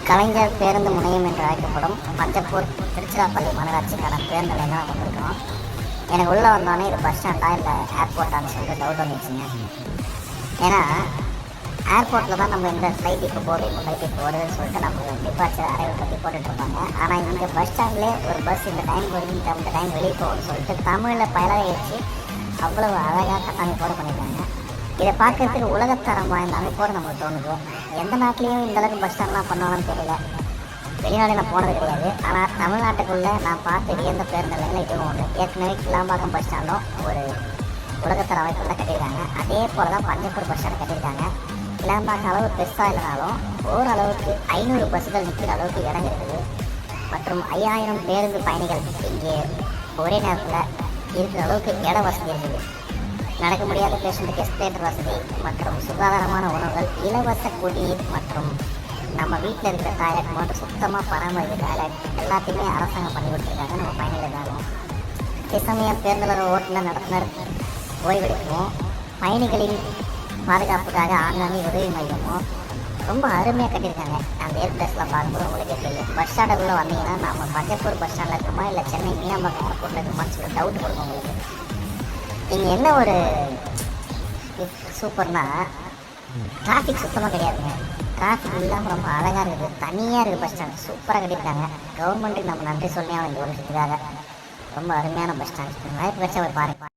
கலைஞர் பேருந்து முனையம் என்று அழைக்கப்படும் பஞ்சப்பூர் திருச்சிராப்பள்ளி மாநகராட்சிக்கான பேருந்து நிலையம் தான் வந்திருக்கோம். எனக்கு உள்ளே வந்தோடனே இது பஸ் ஸ்டாண்டா இல்லை ஏர்போர்ட்டான்னு சொல்லிட்டு டவுட் வந்துச்சுங்க. ஏன்னா ஏர்போர்ட்டில் தான் நம்ம இந்த ஃப்ளைட் இப்போ போகுது, இந்த ஃப்ளைட் இப்போ போடுதுன்னு சொல்லிட்டு நம்ம டிபார்ச்சர் அரைவல் பற்றி போட்டுட்ருப்பாங்க. ஆனால் இங்கே பஸ் ஸ்டாண்ட்லேயே ஒரு பஸ் இந்த டைம் வருது, இந்த டைம் வெளியே போகுதுன்னு சொல்லிட்டு தமிழில் பயிலாக வச்சு அவ்வளவு அழகாக அமைப்போடு பண்ணியிருக்காங்க. இதை பார்க்கறதுக்கு உலகத்தரம் வாய்ந்த அமைப்போடு நம்மளுக்கு தோணுது. எந்த நாட்டிலையும் இந்தளவுக்கு பஸ் ஸ்டாண்ட்லாம் பண்ணுவாங்கன்னு தெரியல. வெளிநாடு நான் போனது கிடையாது. ஆனால் தமிழ்நாட்டுக்குள்ளே நான் பார்த்து வியந்த பேருந்து நிலையங்கள் இதுவும் ஒன்று. ஏற்கனவே கிளாம்பாக்கம் பஸ் ஸ்டாண்டும் ஒரு உலகத்தர அமைப்பில் தான் கட்டியிருக்காங்க. அதே போல் தான் பஞ்சப்பூர் பஸ் ஸ்டாண்ட் கட்டியிருக்காங்க. கிளாம்பாக்கம் அளவு பெருசாக இல்லைனாலும் ஓரளவுக்கு 500 பஸ்ஸுகள் நிற்கிற அளவுக்கு இடம் இருக்குது. மற்றும் 5000 பேருந்து பயணிகள் இங்கே ஒரே நேரத்தில் இருக்கிற அளவுக்கு இட வசதி இருக்குது. நடக்க முடியாத பேஷண்ட்டுக்கு எஸ்கலேட்டர் வசதி மற்றும் சுகாதாரமான உணவுகள், இலவச குடிநீர் மற்றும் நம்ம வீட்டில் இருக்கிற டாய்லெட் மட்டும் சுத்தமாக பராமரிக்கிற டாய்லெட் எல்லாத்தையுமே அரசாங்கம் பண்ணி கொடுத்துருக்காங்க. நம்ம பயணிகள் இருந்தாலும் இசமயம் பேருந்துல ஓட்டுநர் நடத்துனர் ஓய்வெடுக்கவும் பயணிகளின் பாதுகாப்புக்காக ஆங்காங்கே உதவி மையமும் ரொம்ப அருமையாக கட்டியிருக்காங்க. அந்த ஏர்பிளேஸ்லாம் பார்க்கும்போது உங்களுக்கே தெரியும். பஸ் ஸ்டாண்டுக்குள்ளே வந்தீங்கன்னா நம்ம பஞ்சப்பூர் பஸ் ஸ்டாண்டில் இருக்குமா இல்லை சென்னை மீனம்பாக்கம் ஏர்போர்ட்டில் இருக்குமான்னு சொல்லி டவுட் கொடுக்கும் உங்களுக்கு. இங்கே என்ன ஒரு சூப்பர்னா டிராஃபிக் சுத்தமாக கிடையாதுங்க. டிராஃபிக் இல்லாமல் ரொம்ப அழகாக இருக்குது. தனியாக இருக்குது பஸ் ஸ்டாண்ட். சூப்பராக கட்டியிருக்காங்க. கவர்மெண்ட்டுக்கு நம்ம நன்றி சொல்லி அவன் இந்த வருஷத்துக்காக ரொம்ப அருமையான பஸ் ஸ்டாண்ட். வாய்ப்பு கிடைச்சா ஒரு பாருங்க.